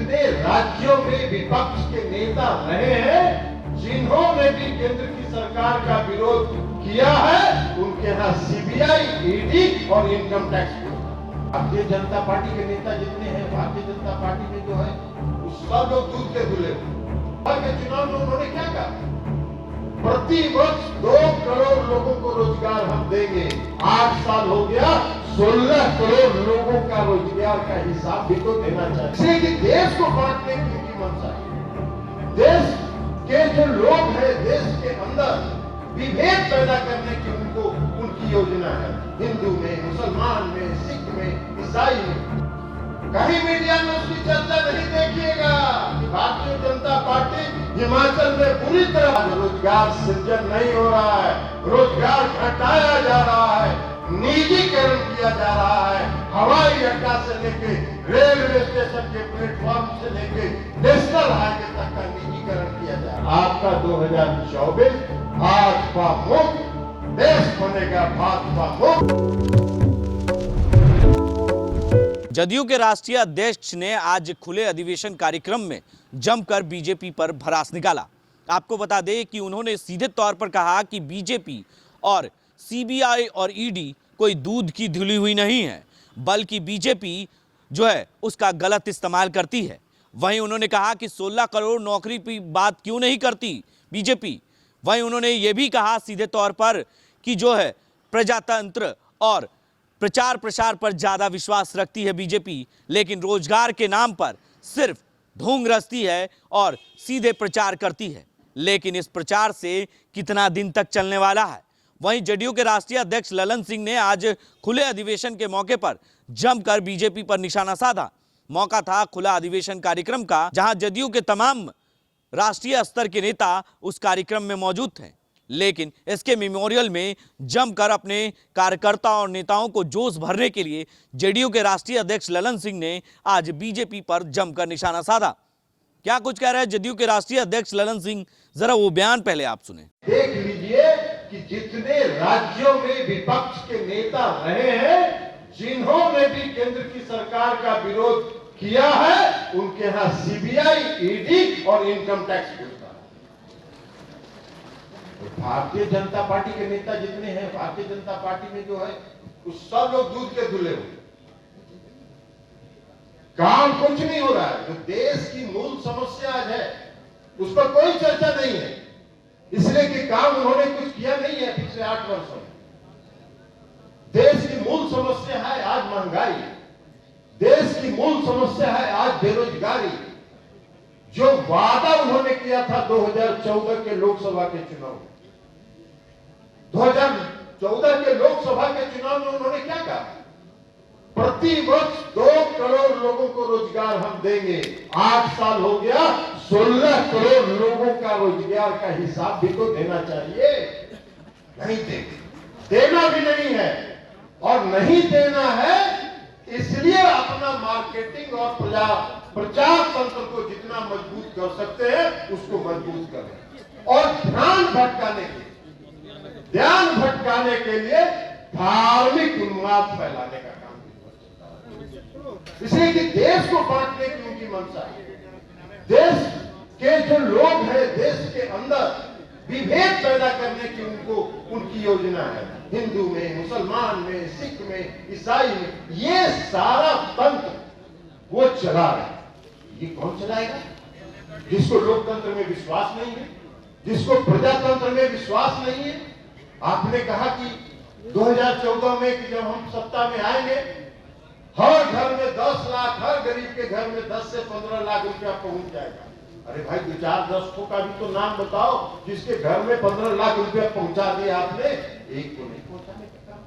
जितने राज्यों में विपक्ष के नेता रहे हैं, जिन्होंने भी केंद्र की सरकार का विरोध किया है, उनके यहाँ सीबीआई, ईडी और income tax. Bharatiya Janata party के नेता जितने हैं, भारतीय जनता पार्टी में जो है वो सब लोग दूध के धुले के चुनाव में उन्होंने क्या कहा? प्रति वर्ष 2 करोड़ लोगों को रोजगार हम देंगे। 8 साल हो गया, 16 करोड़ लोगों का रोजगार का हिसाब भी तो देना चाहिए। इसलिए कि देश को बांटने की उनकी मंशा है। देश के जो लोग हैं, देश के अंदर विभेद पैदा करने की उनकी योजना है। हिंदू में, मुसलमान में, सिख में, ईसाई में। कहीं मीडिया में उसकी चर्चा नहीं देखिएगा कि भारतीय जनता पार्टी हिमाचल में पूरी तरह रोजगार सृजन नहीं हो रहा है, रोजगार घटाया जा रहा है, निजीकरण किया जा रहा है। हवाई अड्डा से लेके रेलवे स्टेशन के प्लेटफॉर्म से लेके नेशनल हाईवे तक का निजीकरण किया जा रहा है। आपका 2024 भाजपा मुक्त देश बनेगा, भाजपा मुक्त। जदयू के राष्ट्रीय अध्यक्ष ने आज खुले अधिवेशन कार्यक्रम में जमकर बीजेपी पर भड़ास निकाला। आपको बता दें कि उन्होंने सीधे तौर पर कहा कि बीजेपी और सीबीआई और ईडी कोई दूध की धुली हुई नहीं है, बल्कि बीजेपी जो है उसका गलत इस्तेमाल करती है। वहीं उन्होंने कहा कि 16 करोड़ नौकरी की बात क्यों नहीं करती बीजेपी। वहीं उन्होंने ये भी कहा सीधे तौर पर कि जो है प्रजातंत्र और प्रचार प्रसार पर ज़्यादा विश्वास रखती है बीजेपी, लेकिन रोजगार के नाम पर सिर्फ ढोंग रचती है और सीधे प्रचार करती है। लेकिन इस प्रचार से कितना दिन तक चलने वाला है? वहीं जदयू के राष्ट्रीय अध्यक्ष ललन सिंह ने आज खुले अधिवेशन के मौके पर जमकर बीजेपी पर निशाना साधा। मौका था खुला अधिवेशन कार्यक्रम का, जहां जदयू के तमाम राष्ट्रीय स्तर के नेता उस कार्यक्रम में मौजूद थे। लेकिन इसके मेमोरियल में जमकर अपने कार्यकर्ताओं और नेताओं को जोश भरने के लिए जेडीयू के राष्ट्रीय अध्यक्ष ललन सिंह ने आज बीजेपी पर जमकर निशाना साधा। क्या कुछ कह रहे हैं जदयू के राष्ट्रीय अध्यक्ष ललन सिंह, जरा वो बयान पहले आप सुने। देख लीजिए कि जितने राज्यों में विपक्ष के नेता रहे हैं, जिन्होंने भी केंद्र की सरकार का विरोध किया है, उनके यहाँ सीबीआई, ईडी और income tax. Bharatiya Janata party के नेता जितने हैं, भारतीय जनता पार्टी में जो है वो सब लोग दूध के धुले हुए। काम कुछ नहीं हो रहा है। जो देश की मूल समस्या है उस पर कोई चर्चा नहीं है, इसलिए कि काम उन्होंने कुछ किया नहीं है पिछले 8 वर्षों में। देश की मूल समस्या है आज महंगाई, देश की मूल समस्या है आज बेरोजगारी। जो वादा उन्होंने किया था 2014 के लोकसभा के चुनाव, 2014 के लोकसभा के चुनाव में उन्होंने क्या कहा? प्रति वर्ष 2 करोड़ लोगों को रोजगार हम देंगे। 8 साल हो गया, 16 करोड़ लोगों का रोजगार का हिसाब भी तो देना चाहिए। नहीं देना भी नहीं है, और नहीं देना है इसलिए अपना मार्केटिंग और प्रचार तंत्र को जितना मजबूत कर सकते हैं उसको मजबूत करें, और ध्यान भटकाने के लिए धार्मिक उन्माद फैलाने का काम। इसलिए कि देश को बांटने की उनकी मंशा है। देश के जो लोग हैं, देश के अंदर विभेद पैदा करने की उनकी योजना है। हिंदू में, मुसलमान में, सिख में, ईसाई में, ये सारा तंत्र वो चला रहे हैं। ये कौन चलाएगा? जिसको लोकतंत्र में विश्वास नहीं है, जिसको प्रजातंत्र में विश्वास नहीं है। आपने कहा कि 2014 में कि जब हम सत्ता में आएंगे, हर घर में 10 लाख, हर गरीब के घर में 10 से 15 लाख रुपया पहुंच जाएगा। अरे भाई, 2-4-10 का भी तो नाम बताओ जिसके घर में 15 लाख रुपया पहुंचा दिया आपने। एक को नहीं पहुंचाने का काम।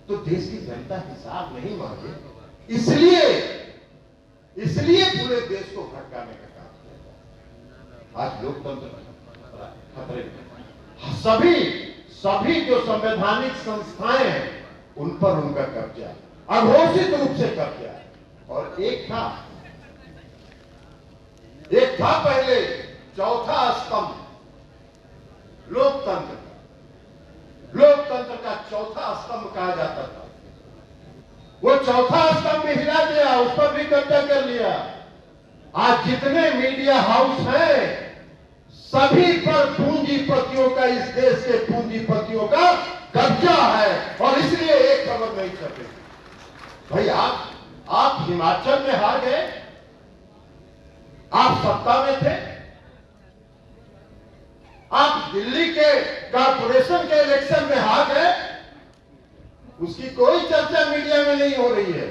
तो देश की जनता हिसाब नहीं मांगे, इसलिए पूरे देश को भटकाने का काम किया। आज लोकतंत्र खतरे में। सभी जो संवैधानिक संस्थाएं हैं उन पर उनका कब्जा, अघोषित रूप से कब्जा है। और एक था पहले चौथा स्तंभ लोकतंत्र का चौथा स्तंभ कहा जाता था। वो चौथा स्तंभ भी हिला दिया, उस पर भी कब्जा कर लिया। आज जितने मीडिया हाउस हैं सभी पर पूंजीपतियों का, इस देश के पूंजीपतियों का कब्जा है और इसलिए एक खबर नहीं छपेगी। भाई आप हिमाचल में हार गए, आप सत्ता में थे, आप दिल्ली के कॉर्पोरेशन के इलेक्शन में हार गए, उसकी कोई चर्चा मीडिया में नहीं हो रही है।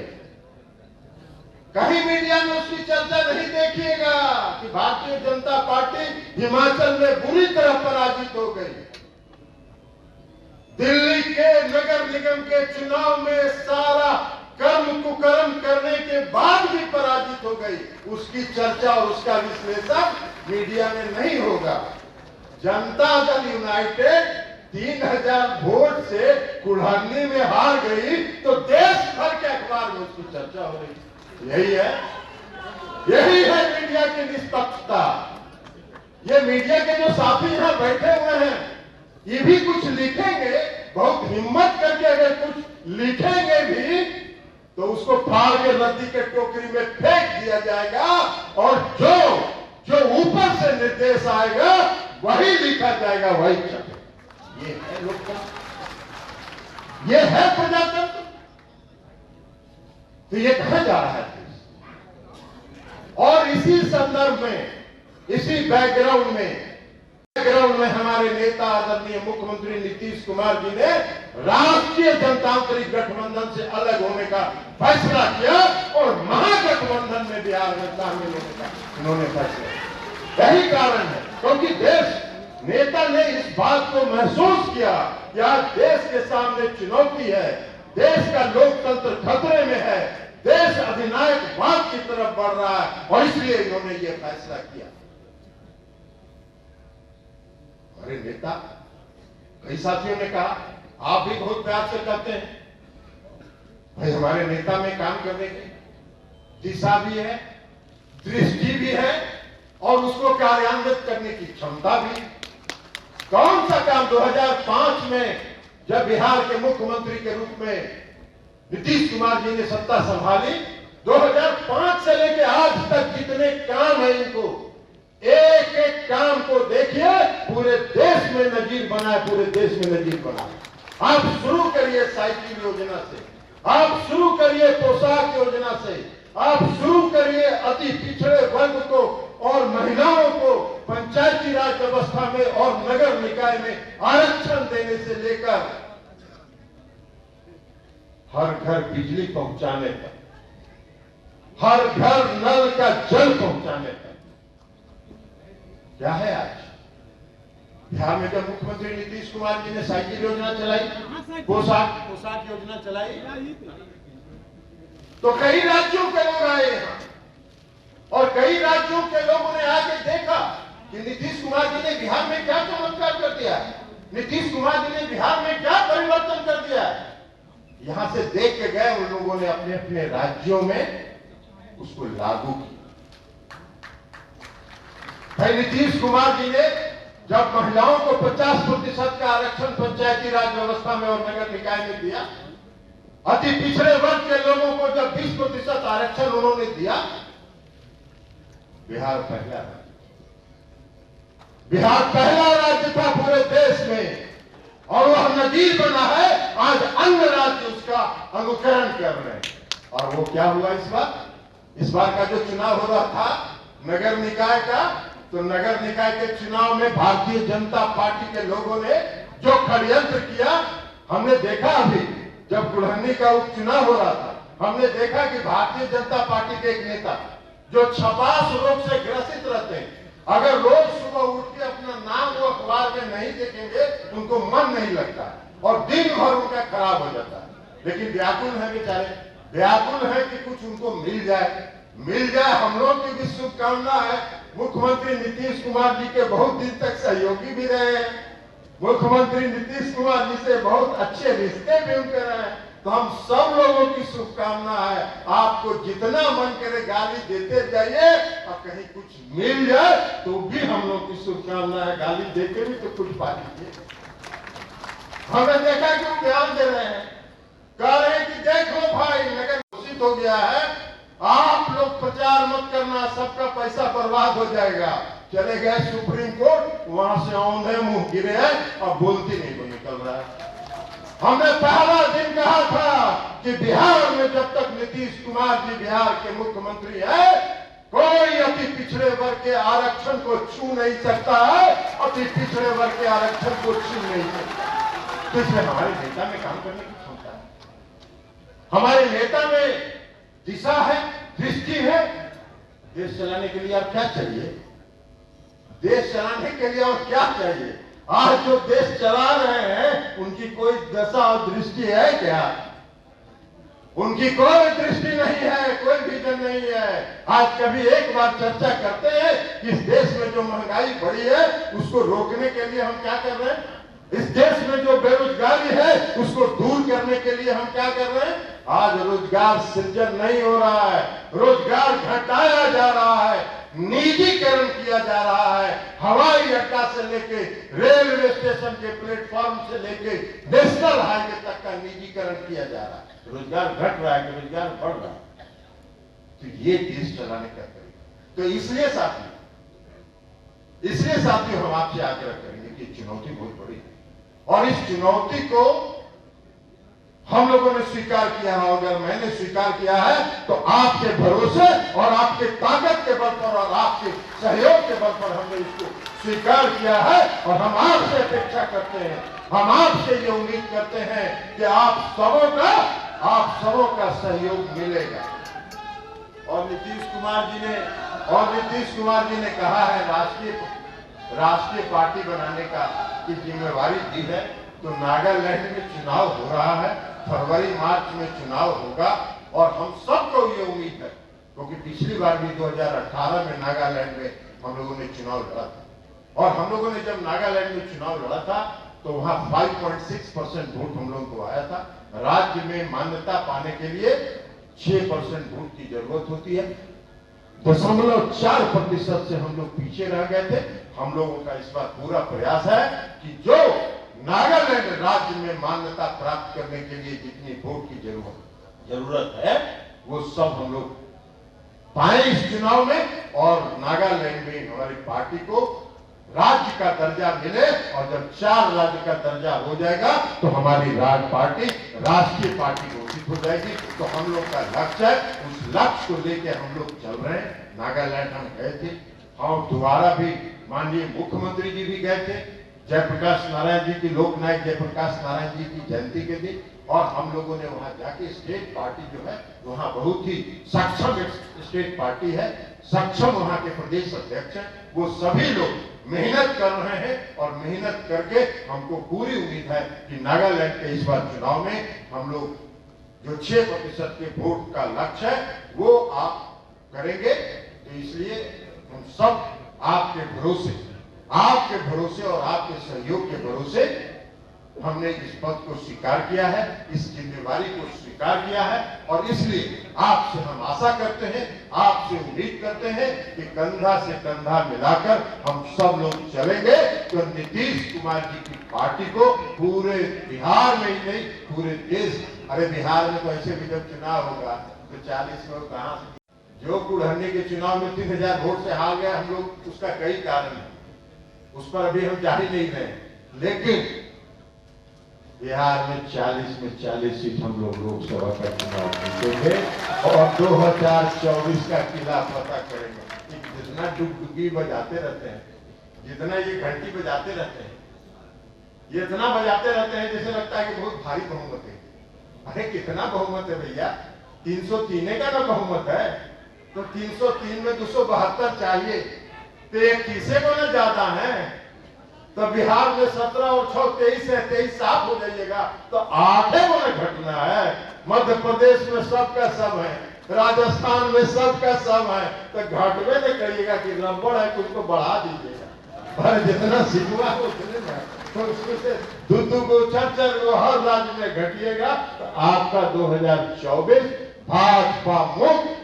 कहीं मीडिया में उसकी चर्चा नहीं देखिएगा कि भारतीय जनता पार्टी हिमाचल में बुरी तरह पराजित हो गई। दिल्ली के नगर निगम के चुनाव में सारा कर्म कुकर्म करने के बाद भी पराजित हो गई, उसकी चर्चा और उसका विश्लेषण मीडिया में नहीं होगा। जनता दल यूनाइटेड 3000 वोट से कुल्हानी में हार गई तो देश भर के अखबार में उसकी चर्चा हो रही। यही है मीडिया की निष्पक्षता। ये मीडिया के जो साथी यहां बैठे हुए हैं ये भी कुछ लिखेंगे, बहुत हिम्मत करके अगर कुछ लिखेंगे भी तो उसको फाड़ के नदी के टोकरी में फेंक दिया जाएगा और जो ऊपर से निर्देश आएगा वही लिखा जाएगा, वही चलेगा। ये है लोकतंत्र, ये है प्रजातंत्र। तो ये कहां जा रहा है देश? और इसी संदर्भ में, इसी बैकग्राउंड में हमारे नेता आदरणीय मुख्यमंत्री नीतीश कुमार जी ने राष्ट्रीय जनतांत्रिक गठबंधन से अलग होने का फैसला किया और महागठबंधन में बिहार में शामिल होने का उन्होंने फैसला किया। यही कारण है क्योंकि देश नेता ने इस बात को महसूस किया कि आज देश के सामने चुनौती है, देश का लोकतंत्र खतरे में है, देश अधिनायकवाद की तरफ बढ़ रहा है और इसलिए इन्होंने ये फैसला किया। हमारे नेता, कई साथियों ने कहा, आप भी बहुत प्यार से कहते हैं, भाई हमारे नेता में काम करने की दिशा भी है, दृष्टि भी है और उसको कार्यान्वित करने की क्षमता भी। कौन सा काम 2005 में जब बिहार के मुख्यमंत्री के रूप में नीतीश कुमार जी ने सत्ता संभाली, 2005 से लेकर आज तक जितने काम है इनको, एक एक काम को देखिए, पूरे देश में नजीर बनाए, पूरे देश में नजीर बनाए। आप शुरू करिए साइकिल योजना से, आप शुरू करिए पोशाक योजना से, आप शुरू करिए अति पिछड़े वर्ग को और महिलाओं को पंचायती राज व्यवस्था में और नगर निकाय में आरक्षण देने से लेकर हर घर बिजली पहुंचाने तक, हर घर नल का जल पहुंचाने तक। क्या है आज बिहार में? जब मुख्यमंत्री नीतीश कुमार जी ने साइकिल योजना चलाई, पोशाक योजना चलाई, तो कई राज्यों के लोग आए यहाँ और कई राज्यों के लोगों ने आके देखा कि नीतीश कुमार जी ने बिहार में क्या चमत्कार कर दिया, नीतीश कुमार जी ने बिहार में क्या परिवर्तन कर दिया। यहां से देख के गए, उन लोगों ने अपने अपने राज्यों में उसको लागू किया। भाई नीतीश कुमार जी ने जब महिलाओं को 50% का आरक्षण पंचायती राज व्यवस्था में और नगर निकाय में दिया, अति पिछड़े वर्ग के लोगों को जब 20% आरक्षण उन्होंने दिया, बिहार पहला राज्य था पूरे देश में और वह नजीर बना है। आज अन्य राज्य उसका अनुकरण कर रहे हैं। और वो क्या हुआ इस बार का जो चुनाव हो रहा था नगर निकाय का, तो नगर निकाय के चुनाव में भारतीय जनता पार्टी के लोगों ने जो षड्यंत्र किया, हमने देखा। अभी जब कुल्हानी का उपचुनाव हो रहा था, हमने देखा कि भारतीय जनता पार्टी के एक नेता जो छपास रोग से ग्रसित रहते हैं, अगर रोज सुबह उठ के अपना नाम वो अखबार में नहीं देखेंगे उनको मन नहीं लगता और दिन भर उनका खराब हो जाता है। लेकिन व्याकुल है बेचारे, व्याकुल है कि कुछ उनको मिल जाए। हम लोग की भी शुभकामना है। मुख्यमंत्री नीतीश कुमार जी के बहुत दिन तक सहयोगी भी रहे हैं, मुख्यमंत्री नीतीश कुमार जी से बहुत अच्छे रिश्ते भी उनके रहे हैं। तो हम सब लोगों की शुभकामना है, आपको जितना मन करे गाली देते जाइए और कहीं कुछ मिल जाए तो भी हम लोग की शुभकामना है, गाली देके भी तो कुछ पा लीजिए। हमने देखा कि वो ध्यान दे रहे हैं, कह रहे हैं कि देख लो भाई नगर घोषित हो गया है आप लोग प्रचार मत करना, सबका पैसा बर्बाद हो जाएगा। चले गए सुप्रीम कोर्ट, वहां से औंधे मुंह गिरे हैं और बोलती नहीं वो निकल रहा है। हमने पहला दिन कहा था कि बिहार में जब तक नीतीश कुमार जी बिहार के मुख्यमंत्री हैं, कोई अति पिछड़े वर्ग के आरक्षण को छू नहीं सकता है, अति पिछड़े वर्ग के आरक्षण को छू नहीं सकता। तो इसमें हमारे नेता में काम करने की क्षमता है, हमारे नेता में दिशा है, दृष्टि है। देश चलाने के लिए अब क्या चाहिए? देश चलाने के लिए और क्या चाहिए? आज जो देश चला रहे हैं उनकी कोई दशा और दृष्टि है क्या? उनकी कोई दृष्टि नहीं है, कोई विजन नहीं है। आज कभी एक बार चर्चा करते हैं कि इस देश में जो महंगाई बढ़ी है उसको रोकने के लिए हम क्या कर रहे हैं? इस देश में जो बेरोजगारी है उसको दूर करने के लिए हम क्या कर रहे हैं? आज रोजगार सृजन नहीं हो रहा है, रोजगार घटाया जा रहा है, निजीकरण किया जा रहा है। हवाई अड्डा से लेके रेलवे स्टेशन के प्लेटफॉर्म से लेके नेशनल हाईवे तक का निजीकरण किया जा रहा है। रोजगार घट रहा है, रोजगार बढ़ रहा है। तो ये देश चलाने का तरीका। तो इसलिए साथियों हम आपसे आग्रह करेंगे कि चुनौती बहुत बड़ी है और इस चुनौती को हम लोगों ने स्वीकार किया है। अगर मैंने स्वीकार किया है तो आपके भरोसे और आपके ताकत के बल पर और आपके सहयोग के बल पर हमने इसको स्वीकार किया है और हम आपसे अपेक्षा करते हैं, हम आपसे ये उम्मीद करते हैं कि आप सबों का सहयोग मिलेगा। और नीतीश कुमार जी ने कहा है राष्ट्रीय पार्टी बनाने का की जिम्मेवारी दी है। तो नागालैंड में चुनाव हो रहा है, फरवरी मार्च में चुनाव होगा और हम सबको ये उम्मीद है, क्योंकि पिछली बार भी 2018 में नागालैंड में हम लोगों ने चुनाव लड़ा था और हम लोगों ने जब नागालैंड में चुनाव लड़ा था तो वहां 5.6% वोट हम लोगों को आया था। राज्य में मान्यता पाने के लिए 6% वोट की जरूरत होती है। 0.4% से हम लोग पीछे रह गए थे। हम लोगों का इस बार पूरा प्रयास है कि जो नागालैंड राज्य में मान्यता प्राप्त करने के लिए जितनी वोट की जरूरत है वो सब हम लोग पाए इस चुनाव में और नागालैंड में हमारी पार्टी को राज्य का दर्जा मिले। और जब 4 राज्य का दर्जा हो जाएगा तो हमारी राष्ट्रीय पार्टी घोषित हो जाएगी। तो हम लोग का लक्ष्य है, उस लक्ष्य को लेकर हम लोग चल रहे हैं। नागालैंड हम गए थे और दोबारा भी माननीय मुख्यमंत्री जी भी गए थे जयप्रकाश नारायण जी की, लोकनायक जयप्रकाश नारायण जी की जयंती के दिन। और हम लोगों ने वहां जाके स्टेट पार्टी जो है वहां बहुत ही सक्षम स्टेट पार्टी है, सक्षम वहां के प्रदेश अध्यक्ष हैं। वो सभी लोग मेहनत कर रहे हैं और मेहनत करके हमको पूरी उम्मीद है कि नागालैंड के इस बार चुनाव में हम लोग जो 6% के वोट का लक्ष्य है वो आप करेंगे। तो इसलिए हम सब आपके भरोसे और आपके सहयोग के भरोसे हमने इस पद को स्वीकार किया है, इस जिम्मेवारी को स्वीकार किया है। और इसलिए आपसे हम आशा करते हैं, आपसे उम्मीद करते हैं कि कंधा से कंधा मिलाकर हम सब लोग चलेंगे तो नीतीश कुमार जी की पार्टी को पूरे बिहार में ही नहीं पूरे देश, अरे बिहार में तो ऐसे भी जब चुनाव होगा तो 40 में कहां से, जो कुड़हनी के चुनाव में 3000 वोट से हार गया हम लोग, उसका कई कारण है, उस पर अभी हम जा ही नहीं रहे। लेकिन बिहार में 40 सीट हम लोग लोकसभा का चुनाव जीतेंगे और 2024 का किला पता करेंगे। जितना डुगडुगी बजाते रहते हैं, जितना ये घंटी बजाते रहते हैं, ये इतना बजाते रहते हैं जैसे लगता है कि बहुत भारी बहुमत है। अरे कितना बहुमत है भैया, 303 का ना बहुमत है। तो 303 में 272 चाहिए, तो 31 को ना ज्यादा है। तो बिहार में 17 और 6 23 है, 23 साफ हो जाइएगा तो 8 को ना घटना है। मध्य प्रदेश में सबका सब है, राजस्थान में सबका सब है, तो घटवे न करिएगा कि रबड़ है कुछ को बढ़ा दीजिएगा। पर जितना सिकुआ हो उतने में तो उसमें से 2 को 4 को हर राज्य में घटिएगा तो आपका 2024 भाजपा मुक्त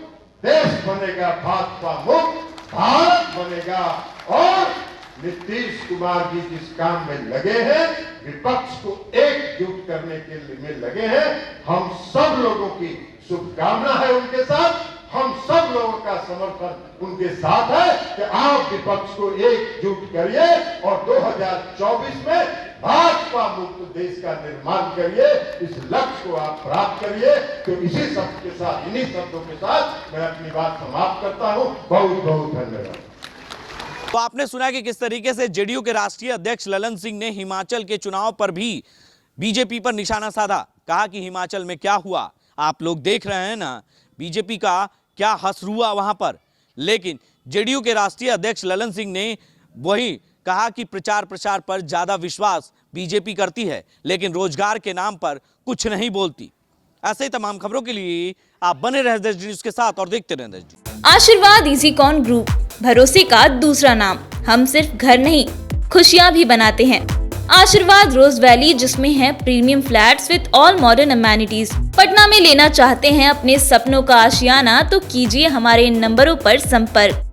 देश बनेगा, भाजपा मुक्त भारत बनेगा। और नीतीश कुमार जी जिस काम में लगे हैं, विपक्ष को एकजुट करने के लिए में लगे हैं, हम सब लोगों की शुभकामना है उनके साथ। हम सब लोगों का समर्थन उनके साथ है कि आप विपक्ष को एकजुट करिए और 2024 में भाजपा मुक्त देश का निर्माण करिए। इस लक्ष्य को आप प्राप्त करिए। तो इसी शब्द के साथ, इन्हीं शब्दों के साथ मैं अपनी बात समाप्त करता हूं। बहुत बहुत धन्यवाद। तो आपने सुना कि किस तरीके से जेडीयू के राष्ट्रीय अध्यक्ष ललन सिंह ने हिमाचल के चुनाव पर भी बीजेपी पर निशाना साधा। कहा कि हिमाचल में क्या हुआ आप लोग देख रहे हैं ना, बीजेपी का क्या हश्र हुआ वहां पर। लेकिन जेडीयू के राष्ट्रीय अध्यक्ष ललन सिंह ने वही कहा कि प्रचार प्रसार पर ज्यादा विश्वास बीजेपी करती है, लेकिन रोजगार के नाम पर कुछ नहीं बोलती। ऐसे ही तमाम खबरों के लिए आप बने रहे देश न्यूज के साथ और देखते रहें देश न्यूज। आशीर्वाद इजीकॉन ग्रुप, भरोसे का दूसरा नाम। हम सिर्फ घर नहीं, खुशियां भी बनाते हैं। आशीर्वाद रोज वैली, जिसमें है premium flats with all modern amenities. Patna में लेना चाहते हैं अपने सपनों का आशियाना, तो कीजिए हमारे इन नंबरों पर संपर्क।